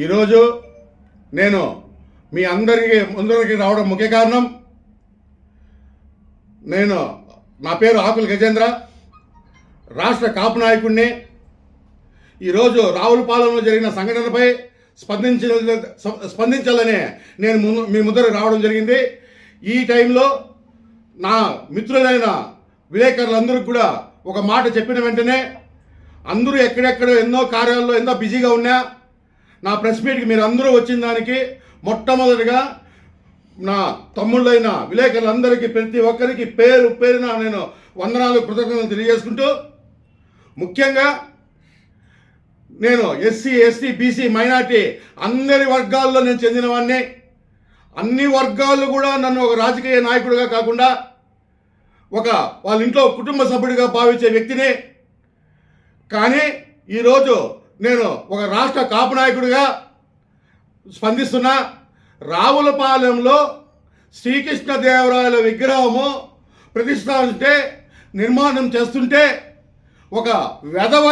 ఈరోజు నేను మీ ముందరికి రావడం ముఖ్య కారణం, నా పేరు ఆకుల గజేంద్ర, రాష్ట్ర కాపు నాయకుడిని. ఈరోజు రావులపాలెంలో జరిగిన సంఘటనపై స్పందించాలని నేను మీ ముందరకు రావడం జరిగింది. ఈ టైంలో నా మిత్రులైన విలేకరులందరికీ కూడా ఒక మాట చెప్పిన వెంటనే అందరూ ఎక్కడెక్కడ ఎన్నో కార్యాల్లో ఎంతో బిజీగా ఉన్నా నా ప్రెస్ మీట్కి మీరు అందరూ వచ్చిన దానికి మొట్టమొదటిగా నా తమ్ముళ్ళైన విలేకరులందరికీ ప్రతి ఒక్కరికి పేరు పేరున నేను వందనాలు కృతజ్ఞతలు తెలియజేసుకుంటూ, ముఖ్యంగా నేను ఎస్సీ ఎస్టీ బీసీ మైనార్టీ అందరి వర్గాల్లో నేను చెందినవాడిని. అన్ని వర్గాలు కూడా నన్ను ఒక రాజకీయ నాయకుడిగా కాకుండా వాళ్ళ ఇంట్లో కుటుంబ సభ్యుడిగా భావించే వ్యక్తిని. కానీ ఈరోజు నేను ఒక రాష్ట్ర కాపు నాయకుడిగా స్పందిస్తున్నా. రావులపాలెంలో శ్రీకృష్ణదేవరాయల విగ్రహము ప్రతిష్ఠించే నిర్మాణం చేస్తుంటే ఒక వెధవ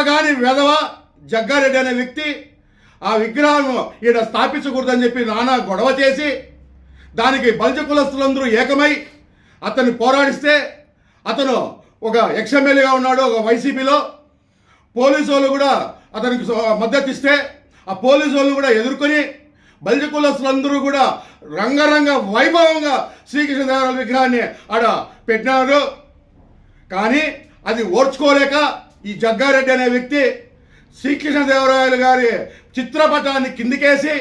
జగ్గారెడ్డి అనే వ్యక్తి ఆ విగ్రహం ఈడ స్థాపించకూడదని చెప్పి నానా గొడవ చేసి దానికి బలిజ కులస్తులందరూ ఏకమై అతన్ని పోరాడిస్తే అతను ఒక ఎక్స్ఎమ్మెల్యేగా ఉన్నాడు ఒక వైసీపీలో. పోలీసు వాళ్ళు కూడా అతనికి మద్దతు ఇస్తే ఆ పోలీసు వాళ్ళు కూడా ఎదుర్కొని బలిజ కులస్తులందరూ కూడా రంగరంగ వైభవంగా శ్రీకృష్ణదేవరాయల విగ్రహాన్ని ఆడ పెట్టినారు. కానీ అది ఓర్చుకోలేక ఈ జగ్గారెడ్డి అనే వ్యక్తి శ్రీకృష్ణదేవరాయలు గారి చిత్రపటాన్ని కిందికేసి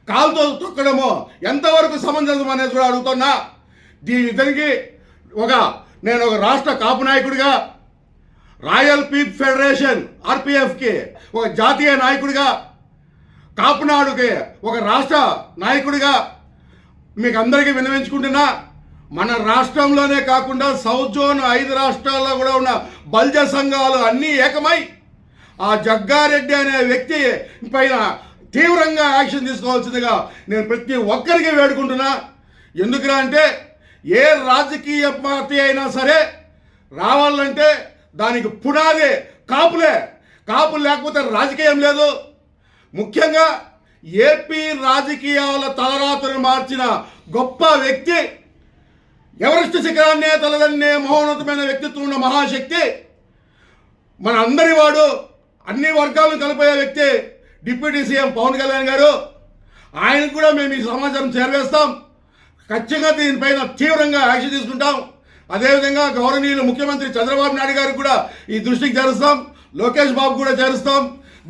కాలుతో తొక్కడము ఎంతవరకు సమంజసం అనేది కూడా అడుగుతున్నా. దీనికి నేను ఒక రాష్ట్ర కాపు నాయకుడిగా, రాయల్ పీప్ ఫెడరేషన్ ఆర్పిఎఫ్కి ఒక జాతీయ నాయకుడిగా, కాపునాడుకి ఒక రాష్ట్ర నాయకుడిగా మీకు అందరికీ విన్నవించుకుంటున్నా. మన రాష్ట్రంలోనే కాకుండా సౌత్ జోన్ 5 రాష్ట్రాల్లో కూడా ఉన్న బల్జ సంఘాలు అన్నీ ఏకమై ఆ జగ్గారెడ్డి అనే వ్యక్తి పైన తీవ్రంగా యాక్షన్ తీసుకోవాల్సిందిగా నేను ప్రతి ఒక్కరికి వేడుకుంటున్నా. ఎందుకురా అంటే ఏ రాజకీయ పార్టీ అయినా సరే రావాలంటే దానికి పునాది కాపులే. కాపులు లేకపోతే రాజకీయం లేదు. ముఖ్యంగా ఏపీ రాజకీయాల తలరాతును మార్చిన గొప్ప వ్యక్తి, ఎవరెస్ట్ శిఖరాన్నే తలదన్నే మహోన్నతమైన వ్యక్తిత్వం ఉన్న మహాశక్తి, మన అందరి వాడు, అన్ని వర్గాలను కలిపోయే వ్యక్తి డిప్యూటీ సీఎం పవన్ కళ్యాణ్ గారు. ఆయనకు కూడా మేము ఈ సమాచారం చేరవేస్తాం. ఖచ్చితంగా దీనిపైన తీవ్రంగా యాక్షన్ తీసుకుంటాం. అదేవిధంగా గౌరవనీయులు ముఖ్యమంత్రి చంద్రబాబు నాయుడు గారు కూడా ఈ దృష్టికి చేరుస్తాం. లోకేష్ బాబు కూడా చేరుస్తాం.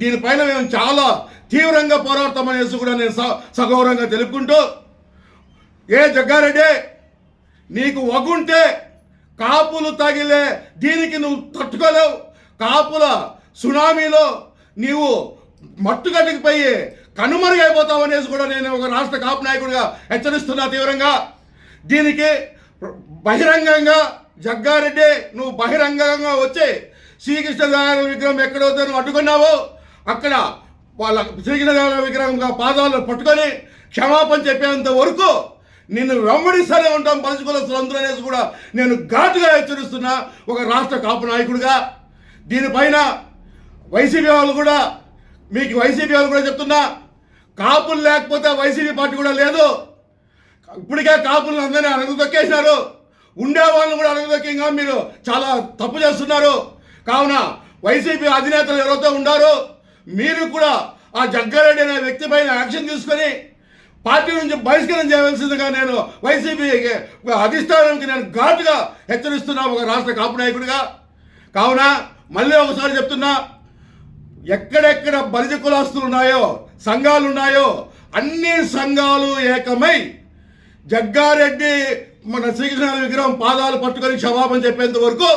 దీనిపైన మేము చాలా తీవ్రంగా పోరాడతామనేసి కూడా నేను సగౌరవంగా తెలుపుకుంటూ, ఏ జగ్గారెడ్డి నీకు వగుంటే కాపులు తగిలే దీనికి నువ్వు తట్టుకోలేవు. కాపుల సునామీలో నీవు మట్టుగట్టుకుపోయి కనుమరుగైపోతావు అనేసి కూడా నేను ఒక రాష్ట్ర కాపు నాయకుడిగా హెచ్చరిస్తున్నా తీవ్రంగా. దీనికి బహిరంగంగా జగ్గారెడ్డి నువ్వు బహిరంగంగా వచ్చి శ్రీకృష్ణదేవరాయల విగ్రహం ఎక్కడైతే నువ్వు అడ్డుకున్నావో అక్కడ వాళ్ళ శ్రీకృష్ణదేవరాయల విగ్రహం పాదాలు పట్టుకొని క్షమాపణ చెప్పేంత వరకు నిన్ను వెంబడిస్తూనే ఉంటాం పంచుకులస్తులందరూ అనేసి కూడా నేను ఘాటుగా హెచ్చరిస్తున్నా ఒక రాష్ట్ర కాపు నాయకుడిగా. దీనిపైన వైసీపీ వాళ్ళు కూడా చెప్తున్నా, కాపులు లేకపోతే వైసీపీ పార్టీ కూడా లేదు. ఇప్పటికే కాపులను అందరినీ అణగదొక్కేసినారు. ఉండే వాళ్ళని కూడా అణగదొక్కంగా మీరు చాలా తప్పు చేస్తున్నారు. కావున వైసీపీ అధినేతలు ఎవరైతే ఉండారో మీరు కూడా ఆ జగ్గారెడ్డి అనే వ్యక్తి పైన యాక్షన్ తీసుకొని పార్టీ నుంచి బహిష్కరణ చేయవలసిందిగా నేను వైసీపీ అధిష్టానానికి నేను ఘాటుగా హెచ్చరిస్తున్నా ఒక రాష్ట్ర కాపు నాయకుడిగా. కావున మళ్ళీ ఒకసారి చెప్తున్నా, ఎక్కడెక్కడ బలిజ కులాస్తులు ఉన్నాయో సంఘాలు ఉన్నాయో అన్ని సంఘాలు ఏకమై జగ్గారెడ్డి మన శ్రీకృష్ణ విగ్రహం పాదాలు పట్టుకొని క్షమాపణ చెప్పేంత వరకు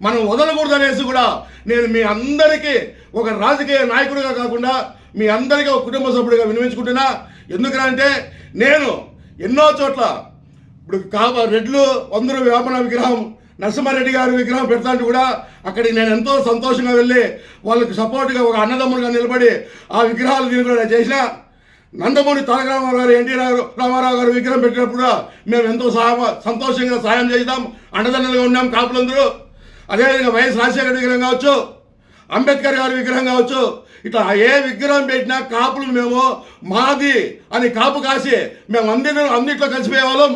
మనం వదలకూడదనేసి కూడా నేను మీ అందరికీ ఒక రాజకీయ నాయకుడిగా కాకుండా మీ అందరికీ ఒక కుటుంబ సభ్యుడిగా వినిపించుకుంటున్నా. ఎందుకంటే నేను ఎన్నో చోట్ల ఇప్పుడు రెడ్లు అందరూ వేమన విగ్రహం నరసింహారెడ్డి గారి విగ్రహం పెడతాంటే కూడా అక్కడికి నేను ఎంతో సంతోషంగా వెళ్ళి వాళ్ళకి సపోర్ట్గా ఒక అన్నదమ్ములుగా నిలబడి ఆ విగ్రహాలు కూడా చేసిన. నందమూరి తారక రామారావు గారు ఎన్టీ రామారావు గారు విగ్రహం పెట్టినప్పుడు మేము ఎంతో సంతోషంగా సాయం చేద్దాం, అండదండలుగా ఉన్నాం కాపులందరూ. అదేవిధంగా వైఎస్ రాజశేఖర విగ్రహం కావచ్చు, అంబేద్కర్ గారి విగ్రహం కావచ్చు, ఇట్లా ఏ విగ్రహం పెట్టినా కాపులు మేము మాది అని కాపు కాసి మేము అన్నిట్లో కలిసిపోయే వాళ్ళం.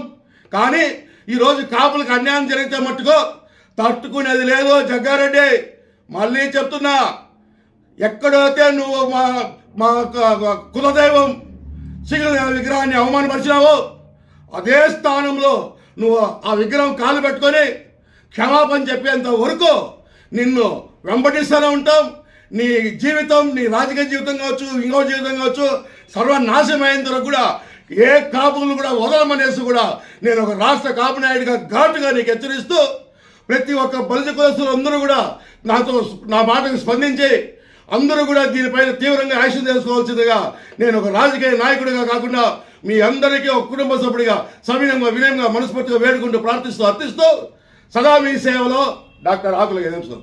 కానీ ఈరోజు కాపులకు అన్యాయం జరిగితే మట్టుకో తట్టుకునేది లేదు. జగ్గారెడ్డి మళ్ళీ చెప్తున్నా, ఎక్కడైతే నువ్వు మా కులదైవం సింగల్ విగ్రహాన్ని అవమానపరిచినావో అదే స్థానంలో నువ్వు ఆ విగ్రహం కాలు పెట్టుకొని క్షమాపణ చెప్పేంత వరకు నిన్ను వెంబడిస్తూనే ఉంటాం. నీ జీవితం, నీ రాజకీయ జీవితం కావచ్చు, ఇంకో జీవితం కావచ్చు, సర్వనాశనమైనంత వరకు కూడా ఏ కాపులు కూడా వదలమనేసి కూడా నేను ఒక రాష్ట్ర కాపు నాయుడిగా ఘాటుగా నీకు హెచ్చరిస్తూ, ప్రతి ఒక్క బలిజ కులస్తులు అందరూ కూడా నా మాటకు స్పందించి అందరూ కూడా దీనిపైన తీవ్రంగా యాక్షన్ చేసుకోవాల్సిందిగా నేను ఒక రాజకీయ నాయకుడిగా కాకుండా మీ అందరికీ ఒక కుటుంబ సభ్యుడిగా వినయంగా మనస్ఫూర్తిగా వేడుకుంటూ ప్రార్థిస్తూ అర్థిస్తూ సదా మీ సేవలో డాక్టర్ ఆకుల గణేశ్.